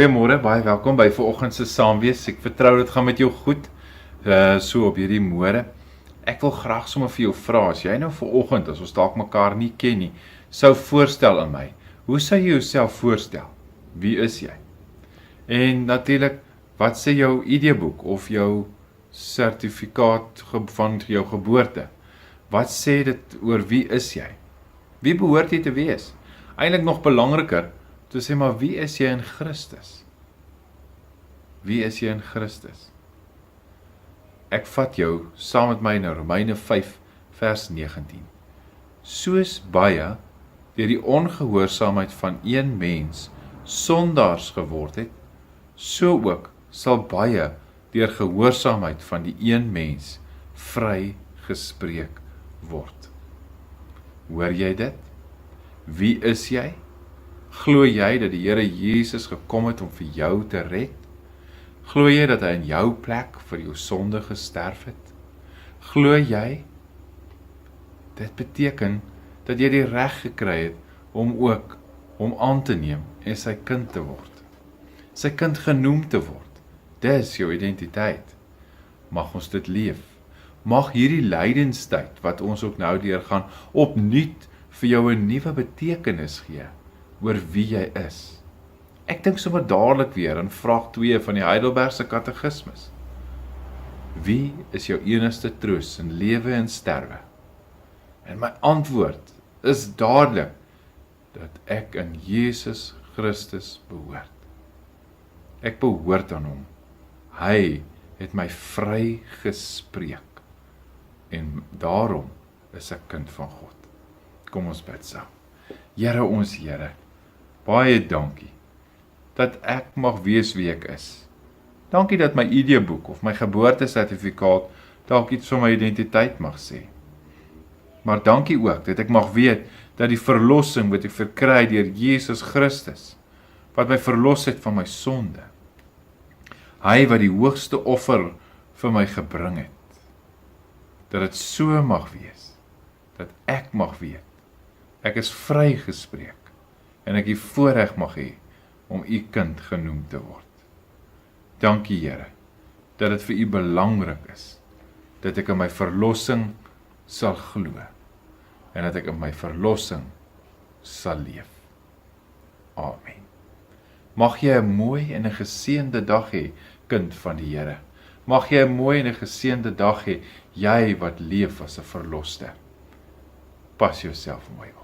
Goeiemôre, baie welkom by vanoggend se saamwees. Ek vertrou dit gaan met jou goed, so op hierdie môre. Ek wil graag sommer vir jou vra, as jy nou vanoggend, as ons dalk mekaar nie ken nie, sou voorstel aan my, hoe sou jy jouself voorstel? Wie is jy? En natuurlik, wat sê jou ID-boek of jou sertifikaat van jou geboorte? Wat sê dit oor wie is jy? Wie behoort jy te wees? Eintlik nog belangriker, te sê maar wie is jy in Christus? Wie is jy in Christus? Ek vat jou saam met my na Romeine 5 vers 19. Soos baie deur die ongehoorsaamheid van een mens sondaars geword het, so ook sal baie deur gehoorsaamheid van die een mens vrygespreek word. Hoor jy dit? Wie is jy? Glo jy dat die Here Jesus gekom het om vir jou te red? Glo jy dat hy in jou plek vir jou sonde gesterf het? Glo jy? Dit beteken dat jy die reg gekry het om ook om aan te neem en sy kind te word. Sy kind genoem te word. Dis jou identiteit. Mag ons dit leef. Mag hierdie lydenstyd wat ons ook nou deurgaan opnuut vir jou 'n nuwe betekenis gee oor wie jy is. Ek dink sommer dadelik weer aan vraag 2 van die Heidelbergse Katekismes. Wie is jou enigste troos in lewe en sterwe? En my antwoord is dadelik dat ek in Jesus Christus behoort. Ek behoort aan hom. Hy het my vrygespreek. En daarom is ek kind van God. Kom ons bid saam. Here ons Here, baie dankie dat ek mag wees wie ek is. Dankie dat my ID-boek of my geboortesertifikaat dalk iets van my identiteit mag sê. Maar dankie ook dat ek mag weet dat die verlossing wat ek verkry deur Jesus Christus, wat my verlos het van my sonde, hy wat die hoogste offer vir my gebring het, dat dit so mag wees, dat ek mag weet, ek is vrygespreek, en ek die voorreg mag hê, om u kind genoem te word. Dankie Here, dat dit vir u belangrik is, dat ek in my verlossing sal glo, en dat ek in my verlossing sal leef. Amen. Mag jy 'n mooi en 'n geseënde dag hê, kind van die Here. Mag jy 'n mooi en 'n geseënde dag hê, jy wat leef as 'n verlosser. Pas jouself mooi op.